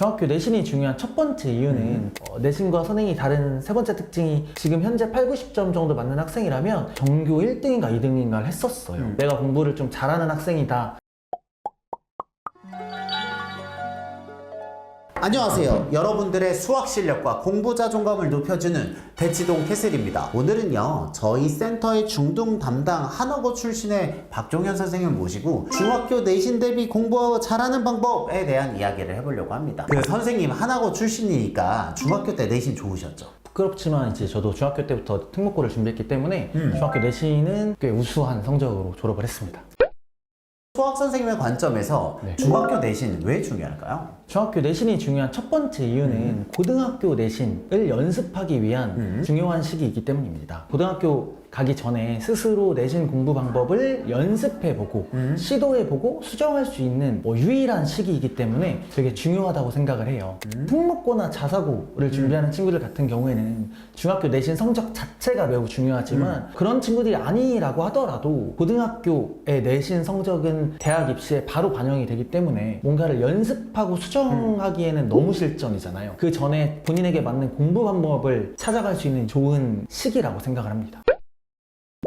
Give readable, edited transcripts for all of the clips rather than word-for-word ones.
중학교 내신이 중요한 첫 번째 이유는 내신과 선행이 다른 세 번째 특징이 지금 현재 8, 90점 정도 맞는 학생이라면 전교 1등인가 2등인가를 했었어요. 내가 공부를 좀 잘하는 학생이다. 안녕하세요. 여러분들의 수학 실력과 공부 자존감을 높여주는 대치동 캐슬입니다. 오늘은요, 저희 센터의 중등 담당 한어고 출신의 박종현 선생님을 모시고 중학교 내신 대비 공부 잘하는 방법에 대한 이야기를 해보려고 합니다. 그 선생님 한어고 출신이니까 중학교 때 내신 좋으셨죠? 부끄럽지만 이제 저도 중학교 때부터 특목고를 준비했기 때문에 중학교 내신은 꽤 우수한 성적으로 졸업을 했습니다. 수학 선생님의 관점에서 중학교 내신 왜 중요할까요? 중학교 내신이 중요한 첫 번째 이유는 고등학교 내신을 연습하기 위한 중요한 시기이기 때문입니다. 고등학교 가기 전에 스스로 내신 공부 방법을 연습해보고 시도해보고 수정할 수 있는 유일한 시기이기 때문에 되게 중요하다고 생각을 해요. 특목고나 자사고를 준비하는 친구들 같은 경우에는 중학교 내신 성적 자체가 매우 중요하지만 그런 친구들이 아니라고 하더라도 고등학교의 내신 성적은 대학 입시에 바로 반영이 되기 때문에 뭔가를 연습하고 수정하기에는 너무 실전이잖아요. 그 전에 본인에게 맞는 공부 방법을 찾아갈 수 있는 좋은 시기라고 생각을 합니다.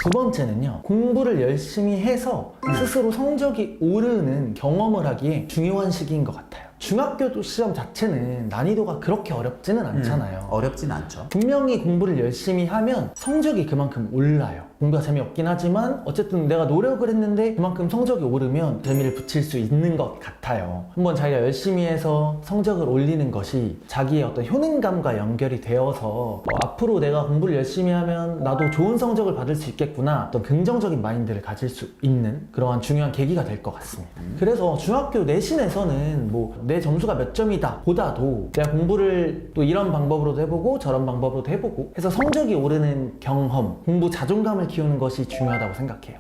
두 번째는요, 공부를 열심히 해서 스스로 성적이 오르는 경험을 하기에 중요한 시기인 것 같아요. 중학교 시험 자체는 난이도가 그렇게 어렵지는 않잖아요. 어렵진 않죠. 분명히 공부를 열심히 하면 성적이 그만큼 올라요. 공부가 재미없긴 하지만 어쨌든 내가 노력을 했는데 그만큼 성적이 오르면 재미를 붙일 수 있는 것 같아요. 한번 자기가 열심히 해서 성적을 올리는 것이 자기의 어떤 효능감과 연결이 되어서 앞으로 내가 공부를 열심히 하면 나도 좋은 성적을 받을 수 있겠구나, 어떤 긍정적인 마인드를 가질 수 있는 그러한 중요한 계기가 될 것 같습니다. 그래서 중학교 내신에서는 내 점수가 몇 점이다 보다도 내가 공부를 또 이런 방법으로도 해보고 저런 방법으로도 해보고 해서 성적이 오르는 경험, 공부 자존감을 키우는 것이 중요하다고 생각해요.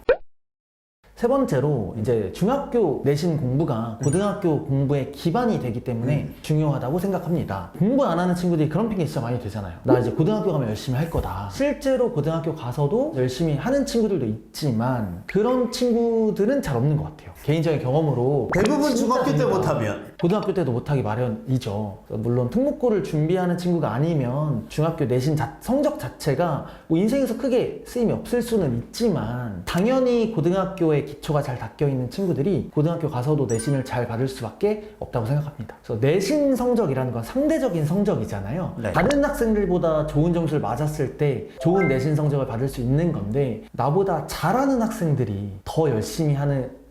세 번째로 이제 중학교 내신 공부가 고등학교 공부의 기반이 되기 때문에 중요하다고 생각합니다. 공부 안 하는 친구들이 그런 핑계 진짜 많이 되잖아요. 나 이제 고등학교 가면 열심히 할 거다. 실제로 고등학교 가서도 열심히 하는 친구들도 있지만 그런 친구들은 잘 없는 것 같아요. 개인적인 경험으로 대부분 중학교 때 못하면 고등학교 때도 못하기 마련이죠. 물론 특목고를 준비하는 친구가 아니면 중학교 내신 성적 자체가 인생에서 크게 쓰임이 없을 수는 있지만 당연히 고등학교의 기초가 잘 닦여있는 친구들이 고등학교 가서도 내신을 잘 받을 수밖에 없다고 생각합니다. 그래서 내신 성적이라는 건 상대적인 성적이잖아요. 네. 다른 학생들보다 좋은 점수를 맞았을 때 좋은 내신 성적을 받을 수 있는 건데 나보다 잘하는 학생들이 더 열심히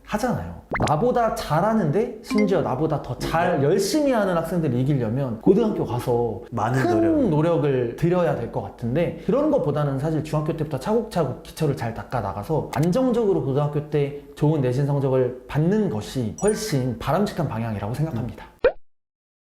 하잖아요. 나보다 잘하는데 심지어 나보다 더 열심히 하는 학생들을 이기려면 고등학교 가서 많은 큰 노력을 들여야 될 것 같은데 그런 것보다는 사실 중학교 때부터 차곡차곡 기초를 잘 닦아 나가서 안정적으로 고등학교 때 좋은 내신 성적을 받는 것이 훨씬 바람직한 방향이라고 생각합니다.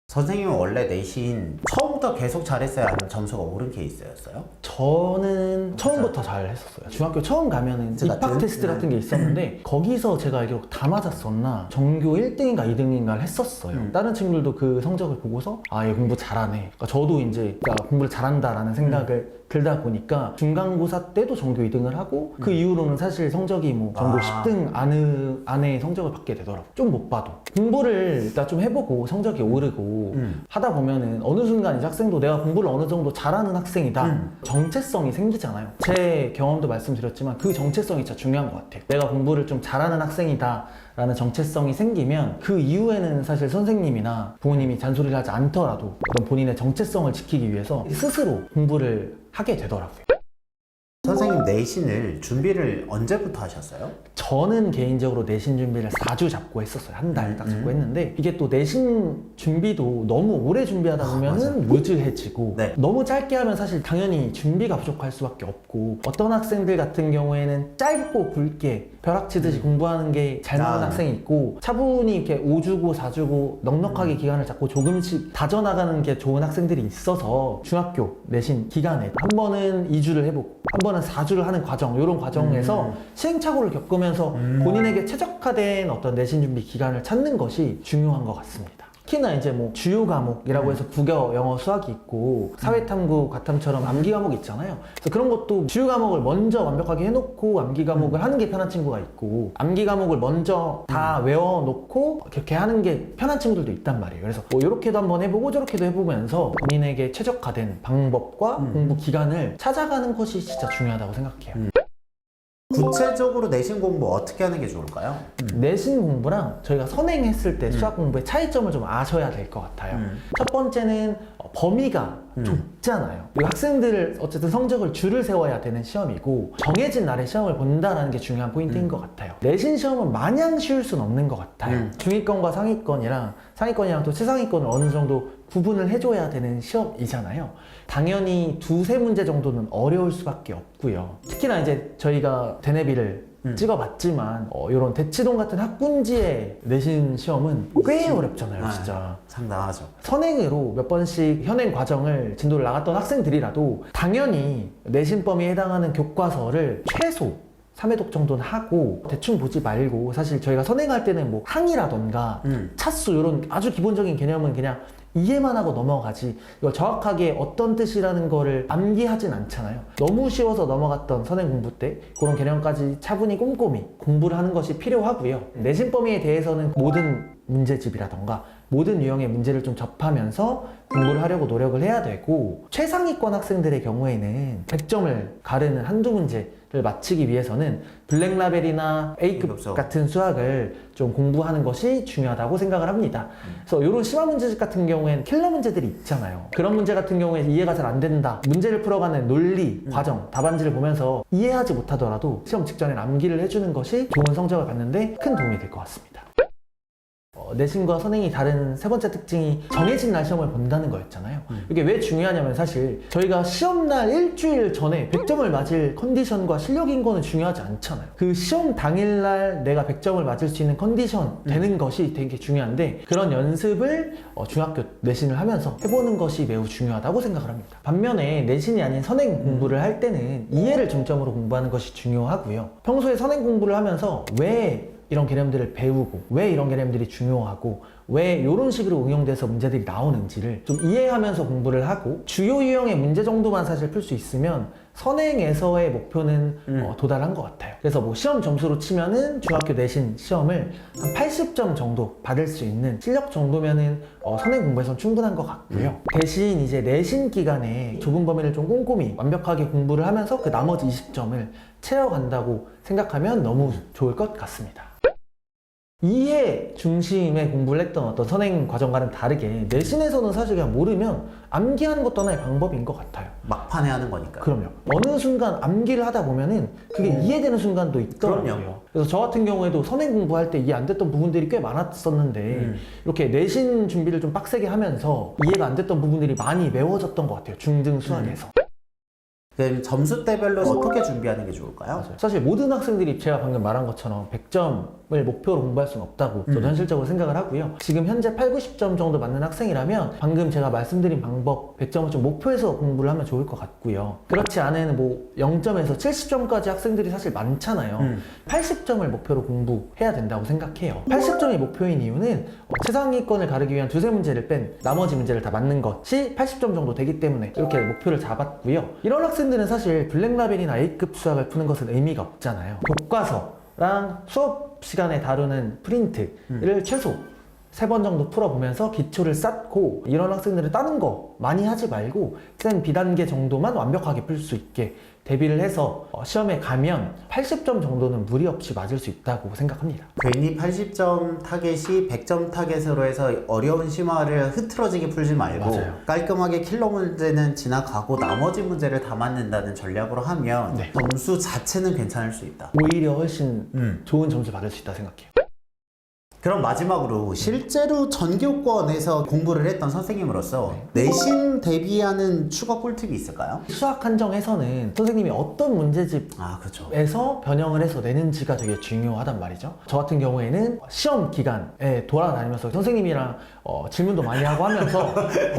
선생님은 원래 내신 처음부터 계속 잘했어요? 아니면 점수가 오른 케이스였어요? 저는 처음부터 잘 했었어요. 중학교 처음 가면은 입학 테스트 같은 게 있었는데 거기서 제가 알기로 다 맞았었나 전교 1등인가 2등인가를 했었어요. 다른 친구들도 그 성적을 보고서 얘 공부 잘하네. 그러니까 저도 이제 공부를 잘한다라는 생각을 들다 보니까 중간고사 때도 전교 2등을 하고 그 이후로는 사실 성적이 전교 10등 안에 성적을 받게 되더라고요. 좀 못 봐도 공부를 일단 좀 해보고 성적이 오르고 하다 보면은 어느 순간 이제 학생도 내가 공부를 어느 정도 잘하는 학생이다 정체성이 생기잖아요. 제 경험도 말씀드렸지만 그 정체성이 진짜 중요한 것 같아요. 내가 공부를 좀 잘하는 학생이다 라는 정체성이 생기면 그 이후에는 사실 선생님이나 부모님이 잔소리를 하지 않더라도 그런 본인의 정체성을 지키기 위해서 스스로 공부를 하게 되더라고요. 선생님 내신을 준비를 언제부터 하셨어요? 저는 개인적으로 내신 준비를 4주 잡고 했었어요. 한 달 딱 잡고 했는데 이게 또 내신 준비도 너무 오래 준비하다 보면은 루즈해지고 너무 짧게 하면 사실 당연히 준비가 부족할 수밖에 없고 어떤 학생들 같은 경우에는 짧고 굵게 벼락치듯이 공부하는 게 잘 나가는 학생이 있고 차분히 이렇게 5주고 4주고 넉넉하게 기간을 잡고 조금씩 다져나가는 게 좋은 학생들이 있어서 중학교 내신 기간에 한 번은 2주를 해보고 한 번은 4주를 하는 과정, 이런 과정에서 시행착오를 겪으면서 본인에게 최적화된 어떤 내신 준비 기간을 찾는 것이 중요한 것 같습니다. 특히나 이제 뭐 주요 과목이라고 해서 국어, 영어, 수학이 있고 사회탐구, 과탐처럼 암기 과목이 있잖아요. 그래서 그런 것도 주요 과목을 먼저 완벽하게 해놓고 암기 과목을 하는 게 편한 친구가 있고 암기 과목을 먼저 다 외워놓고 그렇게 하는 게 편한 친구들도 있단 말이에요. 그래서 뭐 이렇게도 한번 해보고 저렇게도 해보면서 본인에게 최적화된 방법과 공부 기간을 찾아가는 것이 진짜 중요하다고 생각해요. 구체적으로 내신 공부 어떻게 하는 게 좋을까요? 내신 공부랑 저희가 선행했을 때 수학 공부의 차이점을 좀 아셔야 될 것 같아요. 첫 번째는 범위가 좁잖아요. 그리고 학생들을 어쨌든 성적을 줄을 세워야 되는 시험이고 정해진 날에 시험을 본다는 게 중요한 포인트인 것 같아요. 내신 시험은 마냥 쉬울 수는 없는 것 같아요. 중위권과 상위권이랑 또 최상위권을 어느 정도 구분을 해줘야 되는 시험이잖아요. 당연히 두세 문제 정도는 어려울 수밖에 없고요. 특히나 이제 저희가 대내비를 찍어봤지만 이런 대치동 같은 학군지의 내신 시험은 꽤 어렵잖아요, 진짜. 상당하죠. 선행으로 몇 번씩 현행 과정을 진도를 나갔던 학생들이라도 당연히 내신 범위에 해당하는 교과서를 최소 3회독 정도는 하고 대충 보지 말고 사실 저희가 선행할 때는 뭐 항이라던가 차수 이런 아주 기본적인 개념은 그냥 이해만 하고 넘어가지 이걸 정확하게 어떤 뜻이라는 거를 암기하진 않잖아요. 너무 쉬워서 넘어갔던 선행 공부 때 그런 개념까지 차분히 꼼꼼히 공부를 하는 것이 필요하고요. 내신 범위에 대해서는 모든 문제집이라던가 모든 유형의 문제를 좀 접하면서 공부를 하려고 노력을 해야 되고 최상위권 학생들의 경우에는 100점을 가르는 한두 문제를 맞히기 위해서는 블랙라벨이나 A급 같은 수학을 좀 공부하는 것이 중요하다고 생각을 합니다. 그래서 이런 심화 문제집 같은 경우에는 킬러 문제들이 있잖아요. 그런 문제 같은 경우에 이해가 잘 안 된다. 문제를 풀어가는 논리, 과정, 답안지를 보면서 이해하지 못하더라도 시험 직전에 암기를 해주는 것이 좋은 성적을 받는데 큰 도움이 될 것 같습니다. 내신과 선행이 다른 세 번째 특징이 정해진 날 시험을 본다는 거였잖아요. 이게 왜 중요하냐면 사실 저희가 시험날 일주일 전에 100점을 맞을 컨디션과 실력인 거는 중요하지 않잖아요. 그 시험 당일날 내가 100점을 맞을 수 있는 컨디션 되는 것이 되게 중요한데 그런 연습을 중학교 내신을 하면서 해보는 것이 매우 중요하다고 생각을 합니다. 반면에 내신이 아닌 선행 공부를 할 때는 이해를 중점으로 공부하는 것이 중요하고요. 평소에 선행 공부를 하면서 왜 이런 개념들을 배우고 왜 이런 개념들이 중요하고 왜 이런 식으로 응용돼서 문제들이 나오는지를 좀 이해하면서 공부를 하고 주요 유형의 문제 정도만 사실 풀 수 있으면 선행에서의 목표는 도달한 것 같아요. 그래서 뭐 시험 점수로 치면은 중학교 내신 시험을 한 80점 정도 받을 수 있는 실력 정도면은 선행 공부에선 충분한 것 같고요. 대신 이제 내신 기간에 좁은 범위를 좀 꼼꼼히 완벽하게 공부를 하면서 그 나머지 20점을 채워간다고 생각하면 너무 좋을 것 같습니다. 이해 중심의 공부를 했던 어떤 선행 과정과는 다르게 내신에서는 사실 그냥 모르면 암기하는 것도 하나의 방법인 것 같아요. 막판에 하는 거니까요. 그럼요. 어느 순간 암기를 하다 보면은 그게 이해되는 순간도 있더라고요. 그럼요. 그래서 저 같은 경우에도 선행 공부할 때 이해 안 됐던 부분들이 꽤 많았었는데 이렇게 내신 준비를 좀 빡세게 하면서 이해가 안 됐던 부분들이 많이 메워졌던 것 같아요. 중등 수학에서. 그럼 점수대별로 어떻게 준비하는 게 좋을까요? 맞아요. 사실 모든 학생들이 제가 방금 말한 것처럼 100점을 목표로 공부할 수는 없다고 저도 현실적으로 생각을 하고요. 지금 현재 8, 90점 정도 맞는 학생이라면 방금 제가 말씀드린 방법 100점을 좀 목표해서 공부를 하면 좋을 것 같고요. 그렇지 않은 뭐 0점에서 70점까지 학생들이 사실 많잖아요. 80점을 목표로 공부해야 된다고 생각해요. 80점이 목표인 이유는 최상위권을 가르기 위한 두세 문제를 뺀 나머지 문제를 다 맞는 것이 80점 정도 되기 때문에 이렇게 목표를 잡았고요. 이런 학생들은 사실 블랙라벨이나 A급 수학을 푸는 것은 의미가 없잖아요. 교과서랑 수업 시간에 다루는 프린트를 최소 3번 정도 풀어보면서 기초를 쌓고 이런 학생들은 다른 거 많이 하지 말고 쌤 비단계 정도만 완벽하게 풀 수 있게 대비를 해서 시험에 가면 80점 정도는 무리 없이 맞을 수 있다고 생각합니다. 괜히 80점 타겟이 100점 타겟으로 해서 어려운 심화를 흐트러지게 풀지 말고 맞아요. 깔끔하게 킬러 문제는 지나가고 나머지 문제를 다 맞는다는 전략으로 하면 네. 점수 자체는 괜찮을 수 있다. 오히려 훨씬 좋은 점수 받을 수 있다 생각해요. 그럼 마지막으로 실제로 전교권에서 공부를 했던 선생님으로서 내신 대비하는 추가 꿀팁이 있을까요? 수학 한정에서는 선생님이 어떤 문제집에서 그렇죠. 변형을 해서 내는지가 되게 중요하단 말이죠. 저 같은 경우에는 시험 기간에 돌아다니면서 선생님이랑 질문도 많이 하고 하면서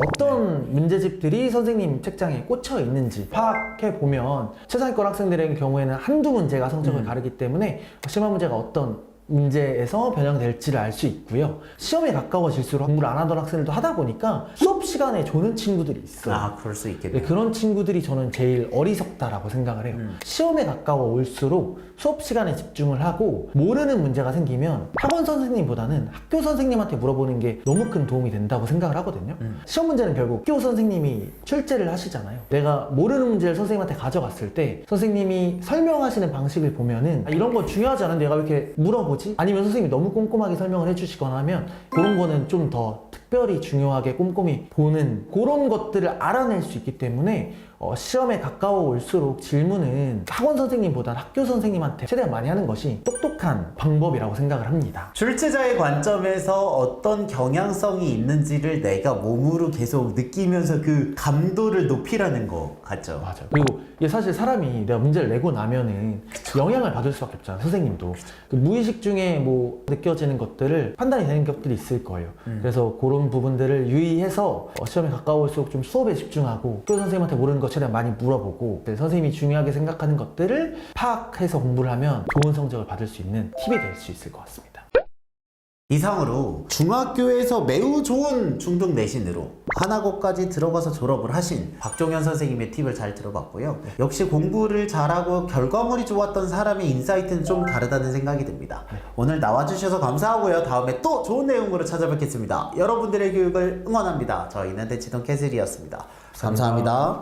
어떤 문제집들이 선생님 책장에 꽂혀 있는지 파악해 보면 최상위권 학생들의 경우에는 한두 문제가 성적을 가르기 때문에 심화 문제가 어떤 문제에서 변형될지를 알 수 있고요. 시험에 가까워질수록 공부를 안 하던 학생들도 하다 보니까 수업 시간에 조는 친구들이 있어요. 아, 그럴 수 네, 있겠네요. 그런 친구들이 저는 제일 어리석다라고 생각을 해요. 시험에 가까워올수록 수업 시간에 집중을 하고 모르는 문제가 생기면 학원 선생님보다는 학교 선생님한테 물어보는 게 너무 큰 도움이 된다고 생각을 하거든요. 시험 문제는 결국 학교 선생님이 출제를 하시잖아요. 내가 모르는 문제를 선생님한테 가져갔을 때 선생님이 설명하시는 방식을 보면은 아, 이런 거 중요하지 않은데 내가 왜 이렇게 물어보지? 아니면 선생님이 너무 꼼꼼하게 설명을 해주시거나 하면 그런 거는 좀 더 특별히 중요하게 꼼꼼히 보는 그런 것들을 알아낼 수 있기 때문에 시험에 가까워 올수록 질문은 학원 선생님보다 학교 선생님한테 최대한 많이 하는 것이 똑똑한 방법이라고 생각을 합니다. 출제자의 관점에서 어떤 경향성이 있는지를 내가 몸으로 계속 느끼면서 그 감도를 높이라는 거 같죠? 맞아요. 그리고 이게 사실 사람이 내가 문제를 내고 나면은 영향을 받을 수밖에 없잖아요. 선생님도 그 무의식 중에 뭐 느껴지는 것들을 판단이 되는 것들이 있을 거예요. 그래서 그런 부분들을 유의해서 시험에 가까울수록 좀 수업에 집중하고 학교 선생님한테 모르는 것 최대한 많이 물어보고 선생님이 중요하게 생각하는 것들을 파악해서 공부를 하면 좋은 성적을 받을 수 있는 팁이 될 수 있을 것 같습니다. 이상으로 중학교에서 매우 좋은 중등 내신으로 하나고까지 들어가서 졸업을 하신 박종현 선생님의 팁을 잘 들어봤고요. 역시 공부를 잘하고 결과물이 좋았던 사람의 인사이트는 좀 다르다는 생각이 듭니다. 오늘 나와주셔서 감사하고요. 다음에 또 좋은 내용으로 찾아뵙겠습니다. 여러분들의 교육을 응원합니다. 저희는 대치동 캐슬이었습니다. 감사합니다.